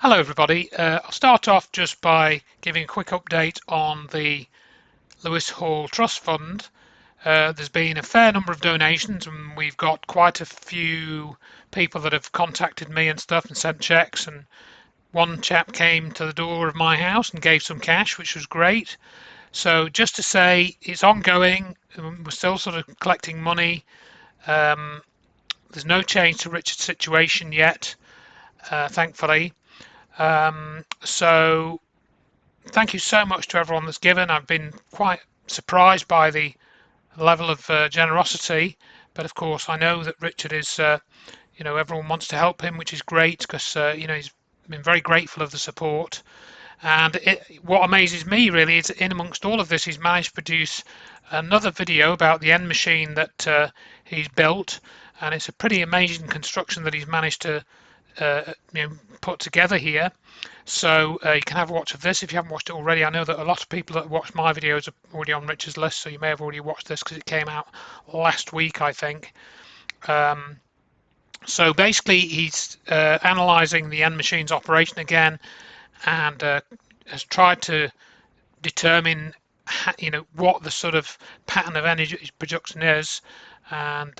Hello everybody. I'll start off just by giving a quick update on the Lewis Hall Trust Fund. There's been a fair number of donations and we've got quite a few people that have contacted me and stuff and sent checks, and one chap came to the door of my house and gave some cash, which was great. So just to say, it's ongoing. We're still sort of collecting money. There's no change to Richard's situation yet, thankfully. So thank you so much to everyone that's given. I've been quite surprised by the level of generosity, but of course I know that Richard is, everyone wants to help him, which is great because, he's been very grateful of the support. And what amazes me really is in amongst all of this, he's managed to produce another video about the end machine that he's built, and it's a pretty amazing construction that he's managed to put together here. So you can have a watch of this if you haven't watched it already. I know that a lot of people that watch my videos are already on Richard's list, so you may have already watched this because it came out last week, I think. So basically he's analyzing the end machine's operation again, and has tried to determine what the sort of pattern of energy production is, and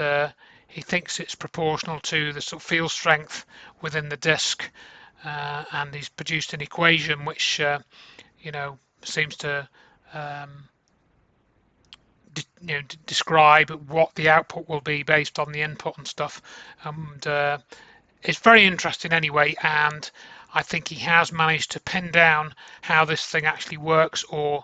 he thinks it's proportional to the sort of field strength within the disk, and he's produced an equation which seems to describe what the output will be based on the input and stuff, and it's very interesting anyway. And I think he has managed to pin down how this thing actually works, or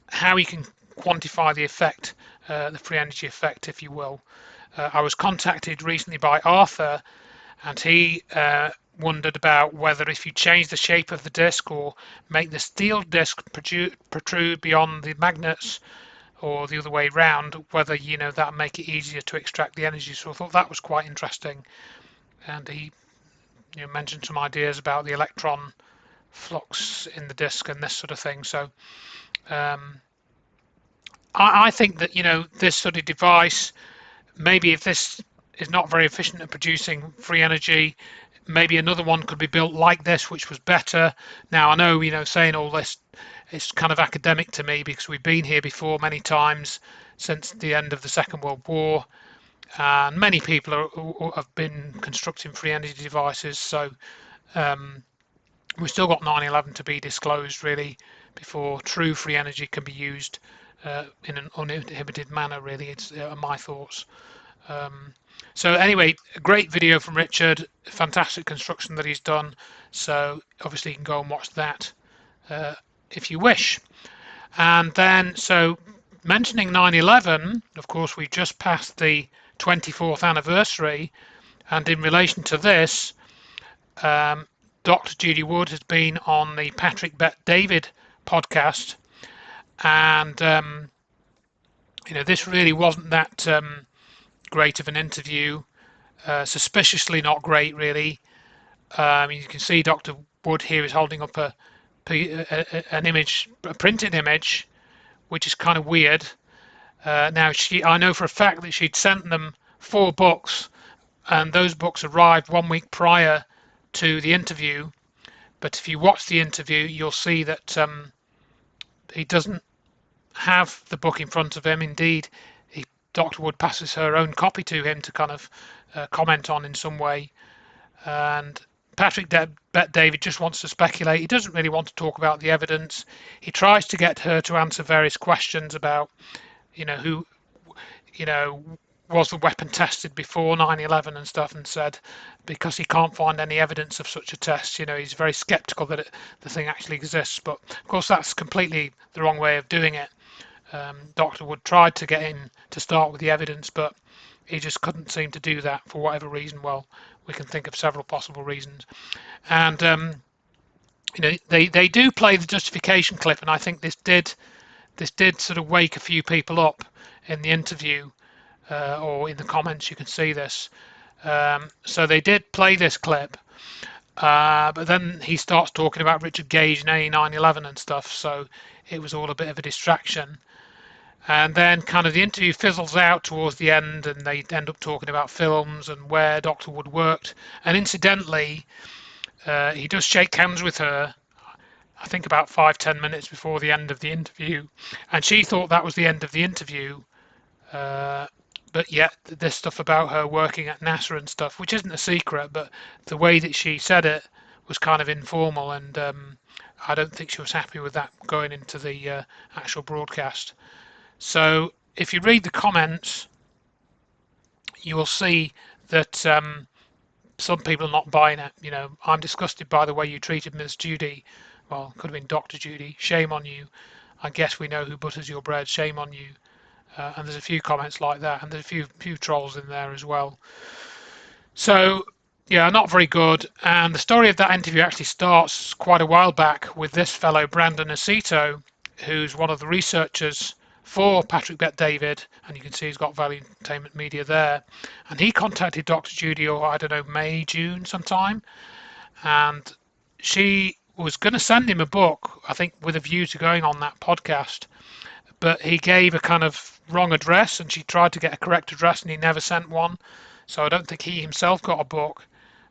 how he can quantify the effect, the free energy effect, if you will. I was contacted recently by Arthur, and he wondered about whether if you change the shape of the disk or make the steel disk protrude beyond the magnets, or the other way round, whether that make it easier to extract the energy. So I thought that was quite interesting, and he mentioned some ideas about the electron flux in the disk and this sort of thing. So I think that this sort of device, maybe if this is not very efficient at producing free energy, maybe another one could be built like this which was better. Now I know saying all this, it's kind of academic to me because we've been here before many times since the end of the Second World War, and many people have been constructing free energy devices. So we've still got 9/11 to be disclosed really before true free energy can be used in an uninhibited manner. Really, it's my thoughts. So anyway, a great video from Richard, fantastic construction that he's done. So obviously you can go and watch that if you wish. And then, so mentioning 9/11, of course, we've just passed the 24th anniversary, and in relation to this, Dr. Judy Wood has been on the Patrick Bet-David podcast, and this really wasn't that great of an interview, suspiciously not great really. You can see Dr. Wood here is holding up an image, a printed image, which is kind of weird. Now I know for a fact that she'd sent them 4 books, and those books arrived 1 week prior to the interview. But if you watch the interview, you'll see that he doesn't have the book in front of him. Indeed, Dr. Wood passes her own copy to him to kind of comment on in some way. And Patrick Bet-David just wants to speculate. He doesn't really want to talk about the evidence. He tries to get her to answer various questions about, who, was the weapon tested before 9/11 and stuff, and said because he can't find any evidence of such a test, he's very skeptical that the thing actually exists. But of course, that's completely the wrong way of doing it. Dr. Wood tried to get in to start with the evidence, but he just couldn't seem to do that for whatever reason. Well, we can think of several possible reasons. And they do play the justification clip, and I think this did sort of wake a few people up in the interview, or in the comments you can see this. So they did play this clip, but then he starts talking about Richard Gage and A9/11 and stuff, so it was all a bit of a distraction. And then kind of the interview fizzles out towards the end, and they end up talking about films and where Dr. Wood worked. And incidentally, He does shake hands with her, I think about 5-10 minutes before the end of the interview, and she thought that was the end of the interview. Uh, but yet this stuff about her working at NASA and stuff, which isn't a secret, but the way that she said it was kind of informal, and I don't think she was happy with that going into the actual broadcast. So if you read the comments, you will see that some people are not buying it. You know, I'm disgusted by the way you treated Miss Judy. Well, could have been Dr. Judy. Shame on you. I guess we know who butters your bread. Shame on you. And there's a few comments like that, and there's a few trolls in there as well. So yeah, not very good. And the story of that interview actually starts quite a while back with this fellow Brandon Aceto, who's one of the researchers for Patrick Bet-David, and you can see he's got Value Entertainment Media there. And he contacted Dr. Judy, or I don't know, May, June sometime, and she was going to send him a book, I think, with a view to going on that podcast. But he gave a kind of wrong address, and she tried to get a correct address, and he never sent one. So I don't think he himself got a book,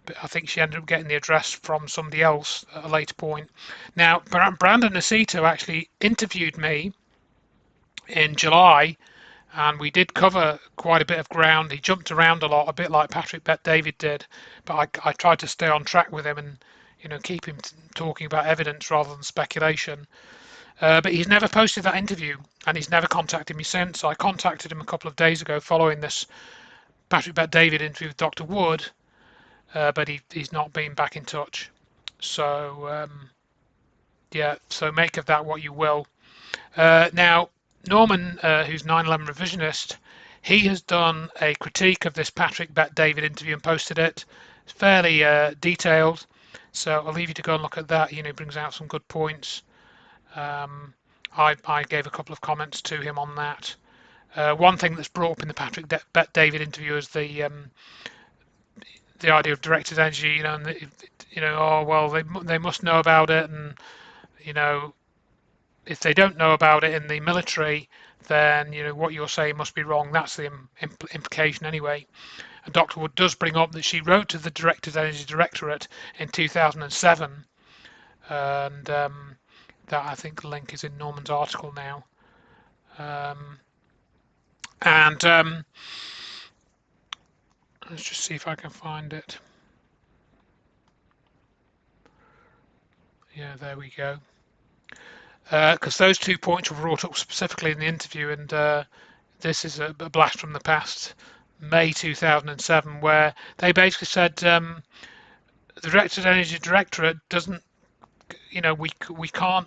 but I think she ended up getting the address from somebody else at a later point. Now, Brandon Aceto actually interviewed me in July, and we did cover quite a bit of ground. He jumped around a lot, a bit like Patrick Bet-David did, but I tried to stay on track with him and keep him talking about evidence rather than speculation. But he's never posted that interview, and he's never contacted me since. I contacted him a couple of days ago following this Patrick Bet-David interview with Dr. Wood, but he's not been back in touch. So yeah, so make of that what you will. Now, Norman, who's 9/11 revisionist, he has done a critique of this Patrick Bet-David interview and posted it. It's fairly detailed, so I'll leave you to go and look at that. He brings out some good points. I gave a couple of comments to him on that. One thing that's brought up in the Patrick Bet-David interview is the idea of directed energy. And oh well, they must know about it, and if they don't know about it in the military, then what you're saying must be wrong. That's the implication anyway. And Dr. Wood does bring up that she wrote to the Directed Energy Directorate in 2007, and that, I think, the link is in Norman's article now. Let's just see if I can find it. Yeah, there we go. Because those 2 points were brought up specifically in the interview, and this is a blast from the past, May 2007, where they basically said the Directed Energy Directorate doesn't, we can't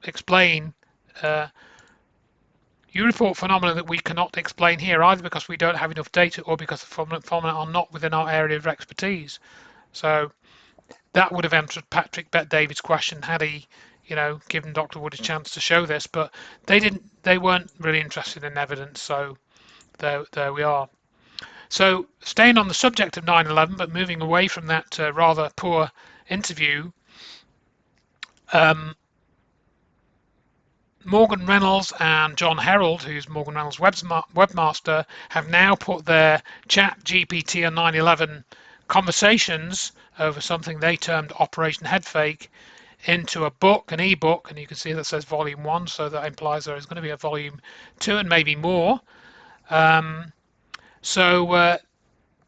explain. You report phenomena that we cannot explain here, either because we don't have enough data or because the phenomena are not within our area of expertise. So that would have answered Patrick Bet-David's question had he, given Dr. Wood a chance to show this, but they didn't. They weren't really interested in evidence. So there we are. So staying on the subject of 9/11, but moving away from that rather poor interview. Morgan Reynolds and John Herold, who's Morgan Reynolds' webmaster, have now put their chat GPT and 9/11 conversations over something they termed Operation Headfake into a book, an ebook, and you can see that says volume 1, so that implies there is going to be a volume 2 and maybe more. So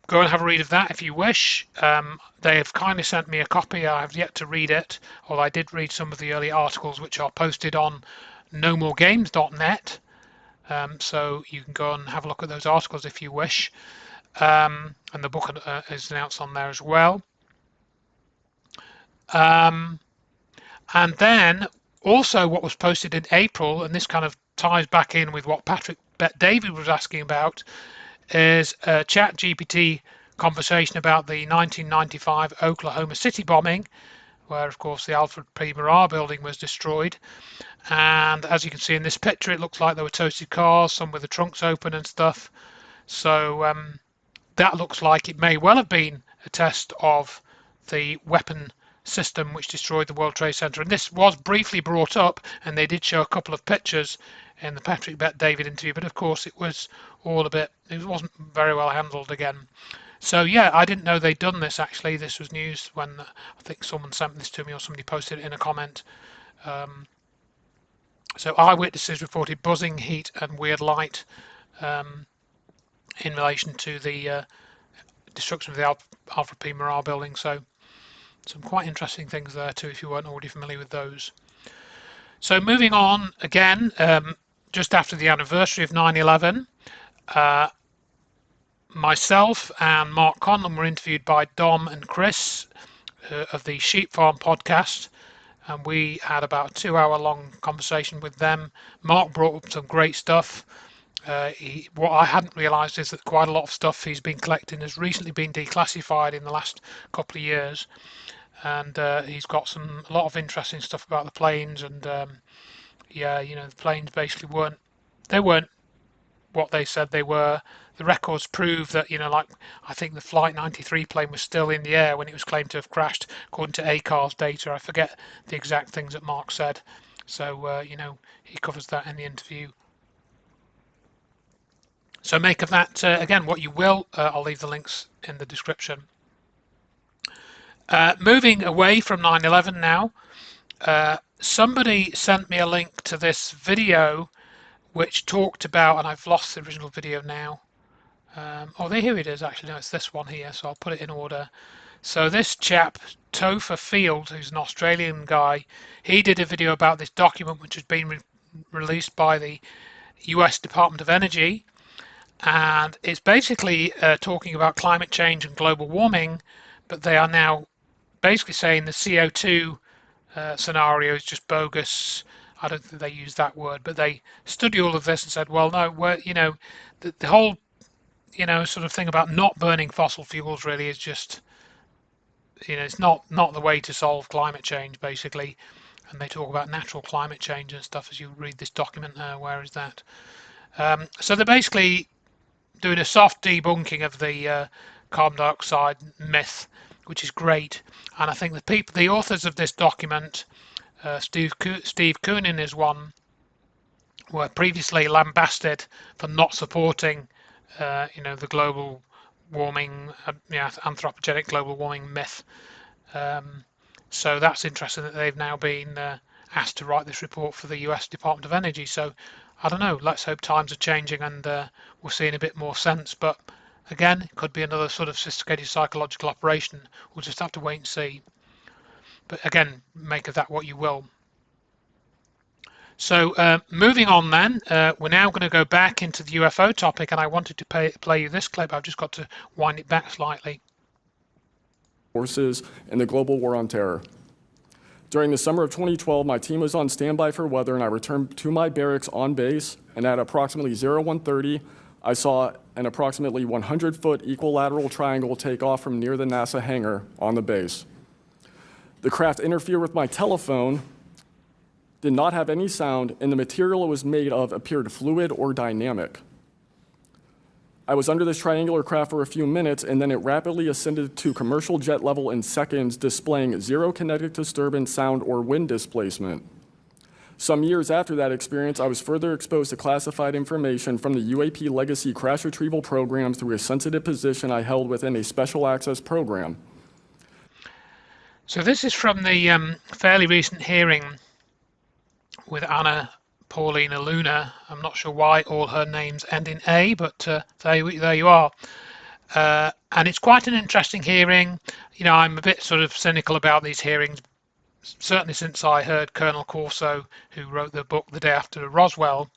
go and have a read of that if you wish. They have kindly sent me a copy. I have yet to read it, although I did read some of the early articles which are posted on nomoregames.net. So you can go and have a look at those articles if you wish. And the book is announced on there as well. And then also what was posted in April, and this kind of ties back in with what Patrick Bet-David was asking about, is a chat GPT conversation about the 1995 Oklahoma City bombing, where of course the Alfred P. Murrah building was destroyed. And as you can see in this picture, it looks like there were toasted cars, some with the trunks open and stuff. So that looks like it may well have been a test of the weapon system which destroyed the World Trade Center. And this was briefly brought up, and they did show a couple of pictures in the Patrick Bet-David interview, but of course it was all it wasn't very well handled again. So yeah, I didn't know they'd done this actually. This was news when I think someone sent this to me or somebody posted it in a comment. So eyewitnesses reported buzzing, heat, and weird light in relation to the destruction of the Alfred P. Morale building. So some quite interesting things there too, if you weren't already familiar with those. So moving on again, just after the anniversary of 9/11, myself and Mark Conlon were interviewed by Dom and Chris of the Sheep Farm podcast, and we had about a 2-hour long conversation with them. Mark brought up some great stuff. What I hadn't realised is that quite a lot of stuff he's been collecting has recently been declassified in the last couple of years, and he's got a lot of interesting stuff about the planes. And yeah, the planes basically weren't what they said they were. The records prove that, like I think the Flight 93 plane was still in the air when it was claimed to have crashed, according to ACAR's data. I forget the exact things that Mark said. So, he covers that in the interview. So make of that, again, what you will. I'll leave the links in the description. Moving away from 9/11 now, somebody sent me a link to this video which talked about, and I've lost the original video now. Here it is actually. No, it's this one here, so I'll put it in order. So this chap, Topher Field, who's an Australian guy, he did a video about this document which has been released by the US Department of Energy, and it's basically talking about climate change and global warming, but they are now basically saying the CO2 scenario is just bogus. I don't think they use that word, but they study all of this and said, well, no, the whole sort of thing about not burning fossil fuels really is just, it's not the way to solve climate change, basically. And they talk about natural climate change and stuff as you read this document. Where is that? So they're basically doing a soft debunking of the carbon dioxide myth, which is great. And I think the authors of this document, Steve Koonin is one, were previously lambasted for not supporting the global warming, anthropogenic global warming myth. So that's interesting that they've now been asked to write this report for the US Department of Energy. So I don't know, let's hope times are changing and we're seeing a bit more sense. But again, it could be another sort of sophisticated psychological operation. We'll just have to wait and see. But again, make of that what you will. So moving on then, we're now going to go back into the UFO topic, and I wanted to play you this clip. I've just got to wind it back slightly. Forces in the global war on terror. During the summer of 2012, my team was on standby for weather, and I returned to my barracks on base, and at approximately 01:30, I saw an approximately 100-foot equilateral triangle take off from near the NASA hangar on the base. The craft interfered with my telephone, did not have any sound, and the material it was made of appeared fluid or dynamic. I was under this triangular craft for a few minutes, and then it rapidly ascended to commercial jet level in seconds, displaying zero kinetic disturbance, sound, or wind displacement. Some years after that experience, I was further exposed to classified information from the UAP legacy crash retrieval program through a sensitive position I held within a special access program. So this is from the fairly recent hearing with Anna Paulina Luna. I'm not sure why all her names end in A, but there you are. And it's quite an interesting hearing. I'm a bit sort of cynical about these hearings, certainly since I heard Colonel Corso, who wrote the book The Day After Roswell,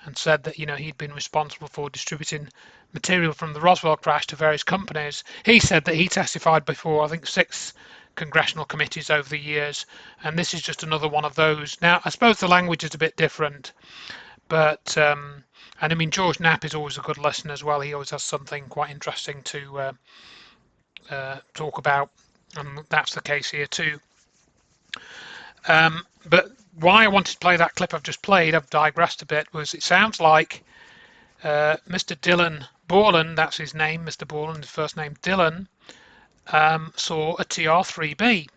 and said that he'd been responsible for distributing material from the Roswell crash to various companies. He said that he testified before, I think, 6 congressional committees over the years, and this is just another one of those. Now, I suppose the language is a bit different, but and I mean, George Knapp is always a good listener as well. He always has something quite interesting to talk about, and that's the case here too. But why I wanted to play that clip I've just played, I've digressed a bit, was it sounds like Mr. Dylan Borland, that's his name, Mr. Borland, his first name Dylan, saw a TR-3B.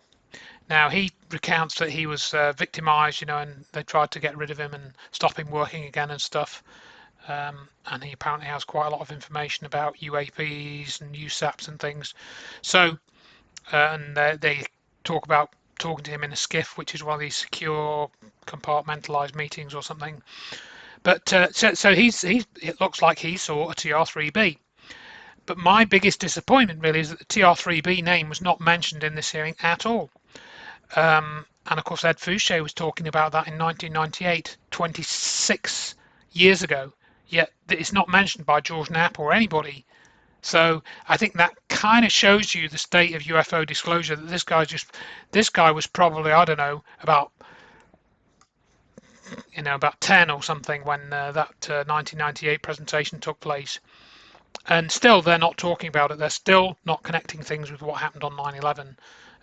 Now he recounts that he was victimized, and they tried to get rid of him and stop him working again and stuff. and he apparently has quite a lot of information about UAPs and USAPs and things. So, and they talk about talking to him in a skiff, which is one of these secure compartmentalized meetings or something. But so it looks like he saw a TR3B. But my biggest disappointment really is that the TR3B name was not mentioned in this hearing at all. And of course, Ed Fouché was talking about that in 1998, 26 years ago. Yet it's not mentioned by George Knapp or anybody. So I think that kind of shows you the state of UFO disclosure. That this guy was probably, I don't know, about 10 or something when that 1998 presentation took place. And still, they're not talking about it. They're still not connecting things with what happened on 9/11,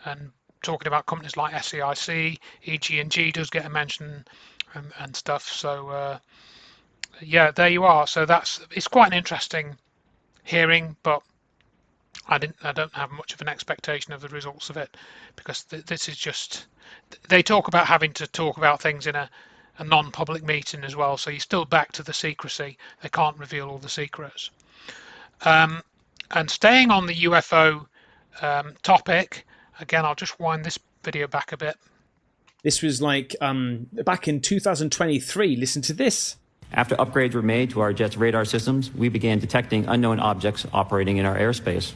and talking about companies like SAIC, EG&G does get a mention, and stuff. So yeah, there you are. So it's quite an interesting hearing, but I don't have much of an expectation of the results of it, because this is just, they talk about having to talk about things in a non-public meeting as well. So you're still back to the secrecy. They can't reveal all the secrets. And staying on the UFO topic, again, I'll just wind this video back a bit. This was like back in 2023. Listen to this. After upgrades were made to our jet's radar systems, we began detecting unknown objects operating in our airspace.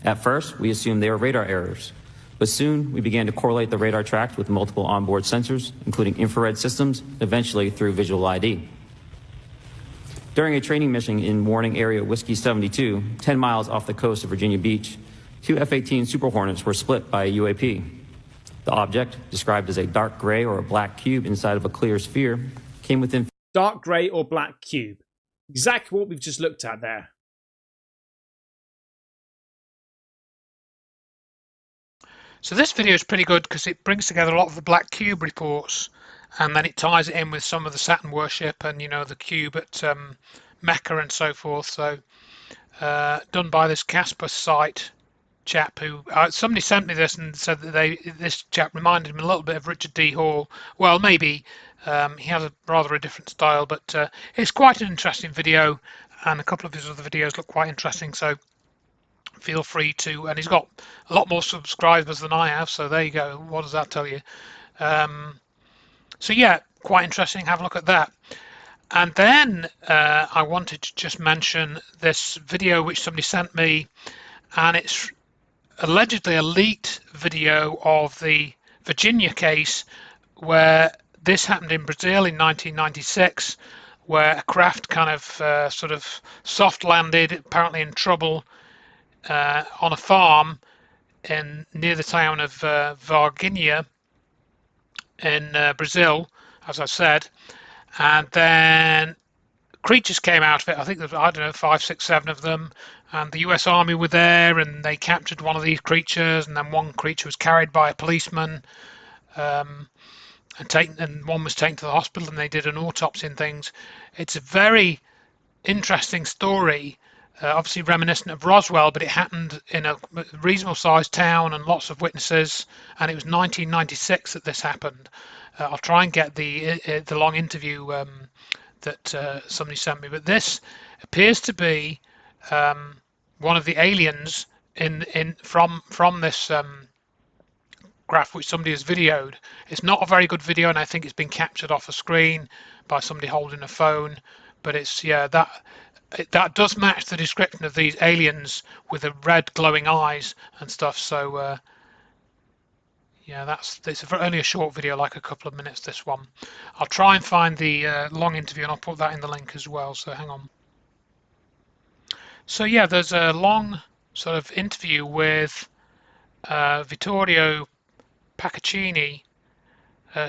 At first, we assumed they were radar errors, but soon we began to correlate the radar tracks with multiple onboard sensors, including infrared systems, eventually through visual ID. During a training mission in Warning Area Whiskey 72, 10 miles off the coast of Virginia Beach, two F-18 Super Hornets were split by a UAP. The object, described as a dark gray or a black cube inside of a clear sphere, came within dark grey or black cube. Exactly what we've just looked at there. So this video is pretty good because it brings together a lot of the black cube reports, and then it ties it in with some of the Saturn worship and the cube at Mecca and so forth. So done by this Casper site chap who somebody sent me this and said that this chap reminded me a little bit of Richard D. Hall. Well, maybe he has rather a different style, but it's quite an interesting video, and a couple of his other videos look quite interesting. So feel free to, and he's got a lot more subscribers than I have. So there you go. What does that tell you? So yeah, quite interesting. Have a look at that. And then I wanted to just mention this video which somebody sent me, and it's allegedly a leaked video of the Varginha case, where this happened in Brazil in 1996, where a craft kind of sort of soft landed, apparently in trouble, on a farm near the town of Varginha in Brazil, as I said, and then creatures came out of it. I think there's, I don't know, 5, 6, 7 of them, and the US Army were there, and they captured one of these creatures, and then one creature was carried by a policeman, and one was taken to the hospital, and they did an autopsy and things. It's a very interesting story, obviously reminiscent of Roswell, but it happened in a reasonable sized town and lots of witnesses, and it was 1996 that this happened. I'll try and get the long interview that somebody sent me, but this appears to be one of the aliens from this graph which somebody has videoed. It's not a very good video, and I think it's been captured off a screen by somebody holding a phone, but it's, yeah, that does match the description of these aliens with the red glowing eyes and stuff. So yeah, it's only a short video, like a couple of minutes, this one. I'll try and find the long interview, and I'll put that in the link as well, so hang on. So yeah, there's a long sort of interview with Vittorio Paccaccini,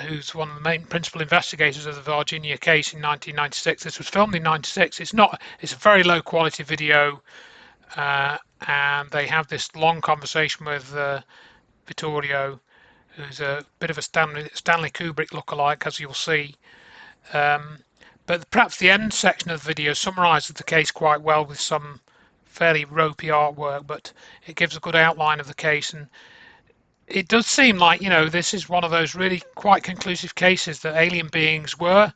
who's one of the main principal investigators of the Varginha case in 1996. This was filmed in 96. It's a very low quality video, and they have this long conversation with Vittorio, who's a bit of a Stanley Kubrick lookalike, as you'll see. But perhaps the end section of the video summarizes the case quite well with some fairly ropey artwork, but it gives a good outline of the case. And it does seem like, this is one of those really quite conclusive cases that alien beings were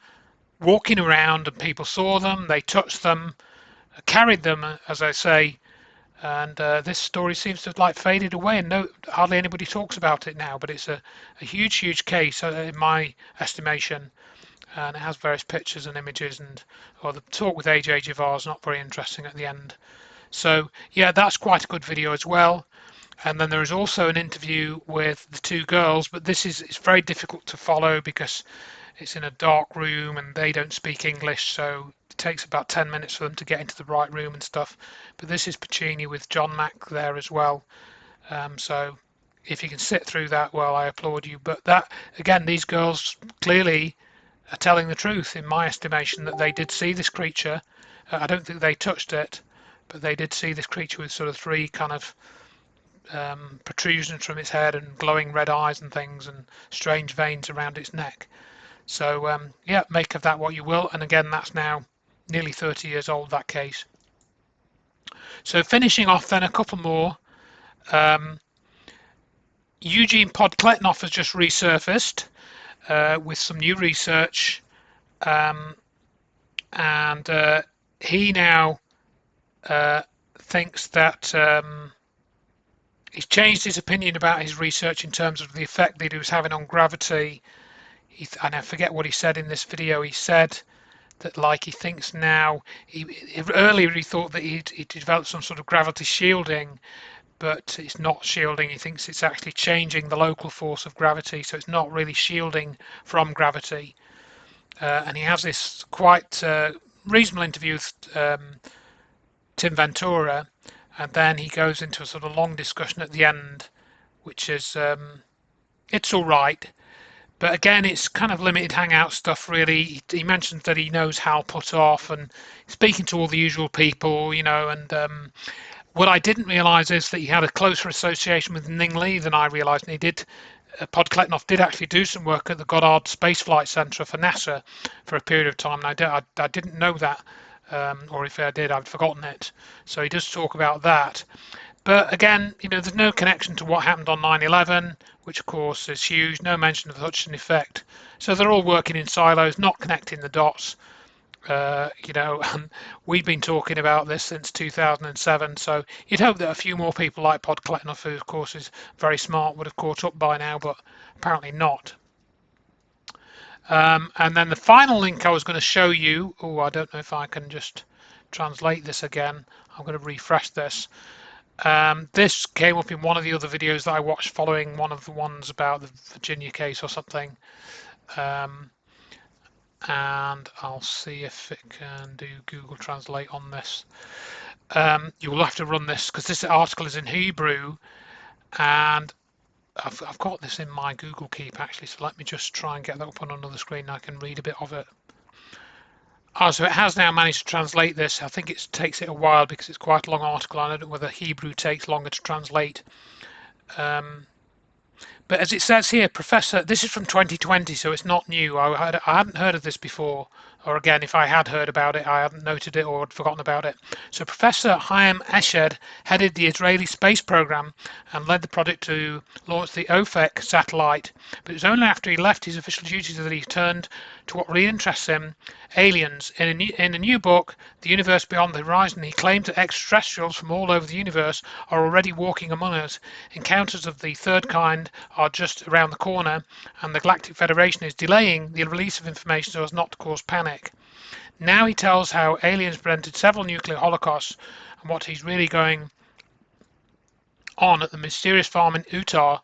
walking around and people saw them, they touched them, carried them, as I say, and this story seems to have like faded away, and hardly anybody talks about it now. But it's a huge case in my estimation, and it has various pictures and images, and the talk with AJ Javar is not very interesting at the end. So yeah, that's quite a good video as well. And then there is also an interview with the two girls, but it's very difficult to follow because it's in a dark room and they don't speak English, so it takes about 10 minutes for them to get into the right room and stuff. But this is Puccini with John Mack there as well. So if you can sit through that, well, I applaud you. But that, again, these girls clearly are telling the truth, in my estimation, that they did see this creature. I don't think they touched it, but they did see this creature with sort of three kind of protrusions from its head and glowing red eyes and things and strange veins around its neck. So yeah, make of that what you will. And again, that's now nearly 30 years old, that case. So finishing off then a couple more. Eugene Podkletnov has just resurfaced with some new research, and he now thinks that he's changed his opinion about his research in terms of the effect that it was having on gravity. And I forget what he said in this video. He said that like he thinks now, earlier he thought that he developed some sort of gravity shielding, but it's not shielding. He thinks it's actually changing the local force of gravity, so it's not really shielding from gravity. And he has this quite reasonable interview with Tim Ventura, and then he goes into a sort of long discussion at the end, which is it's all right, but again, it's kind of limited hangout stuff, really. He mentions that he knows Hal Puthoff and speaking to all the usual people, you know, and what I didn't realise is that he had a closer association with Ning Lee than I realised, and he did. Podkletnov did actually do some work at the Goddard Space Flight Center for NASA for a period of time, and I didn't know that, or if I did, I'd forgotten it. So he does talk about that. But again, you know, there's no connection to what happened on 9/11, which of course is huge. No mention of the Hutchinson effect. So they're all working in silos, not connecting the dots. You know, and we've been talking about this since 2007. So you'd hope that a few more people like Podkletnov, who of course is very smart, would have caught up by now, but apparently not. And then the final link I was going to show you. Oh, I don't know if I can just translate this again. I'm going to refresh this. This came up in one of the other videos that I watched following one of the ones about the Virginia case or something. And I'll see if it can do Google Translate on this. You will have to run this because this article is in Hebrew, and I've got this in my Google Keep actually, so let me just try and get that up on another screen and I can read a bit of it. So it has now managed to translate this. I think it takes it a while because it's quite a long article. I don't know whether Hebrew takes longer to translate. But as it says here, Professor, this is from 2020, so it's not new. I hadn't heard of this before, or again, if I had heard about it, I hadn't noted it or had forgotten about it. So Professor Chaim Eshed headed the Israeli space program and led the project to launch the OFEC satellite. But it was only after he left his official duties that he turned to what really interests him, aliens. In a new book, The Universe Beyond the Horizon, he claimed that extraterrestrials from all over the universe are already walking among us. Encounters of the third kind are just around the corner, and the Galactic Federation is delaying the release of information so as not to cause panic. Now he tells how aliens prevented several nuclear holocausts and what he's really going on at the mysterious farm in Utah,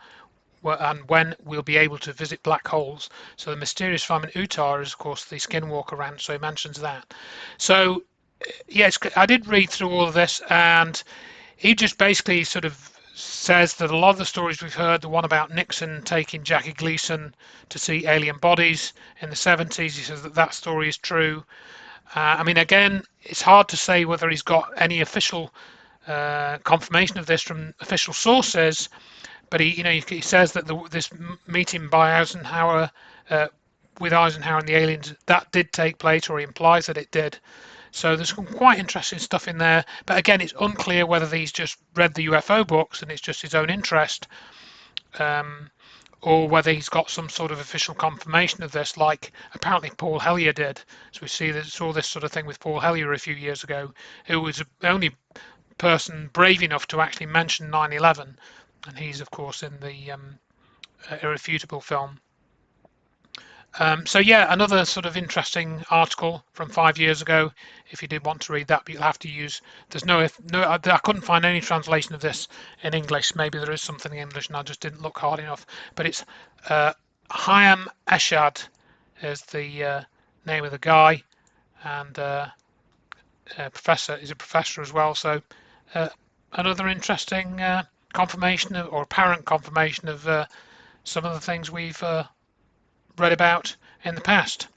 and when we'll be able to visit black holes. So the mysterious farm in Utah is, of course, the Skinwalker Ranch, so he mentions that. So, yes, I did read through all of this, and he just basically sort of says that a lot of the stories we've heard, the one about Nixon taking Jackie Gleason to see alien bodies in the 70s, he says that that story is true. I mean, again, it's hard to say whether he's got any official confirmation of this from official sources, but he says that this meeting by Eisenhower with Eisenhower and the aliens, that did take place, or he implies that it did. So there's some quite interesting stuff in there. But again, it's unclear whether he's just read the UFO books and it's just his own interest, or whether he's got some sort of official confirmation of this, like apparently Paul Hellyer did. So we saw this sort of thing with Paul Hellyer a few years ago, who was the only person brave enough to actually mention 9/11, and he's of course in the Irrefutable film. So yeah, another sort of interesting article from 5 years ago. If you did want to read that, but you'll have to use. There's I couldn't find any translation of this in English. Maybe there is something in English, and I just didn't look hard enough. But it's Hayam Eshad is the name of the guy, and professor is a professor as well. So another interesting confirmation or apparent confirmation of some of the things we've read about in the past.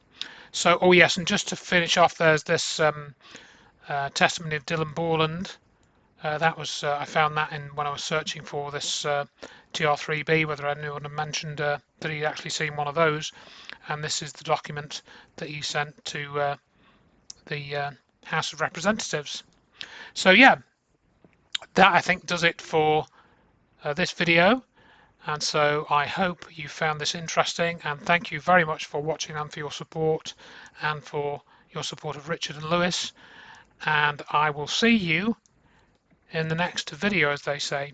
So, oh yes, and just to finish off, there's this testimony of Dylan Borland. That was I found that in when I was searching for this TR3B, whether anyone had mentioned that he'd actually seen one of those. And this is the document that he sent to the House of Representatives. So yeah, that I think does it for this video. And so I hope you found this interesting, and thank you very much for watching and for your support and for your support of Richard and Lewis. And I will see you in the next video, as they say.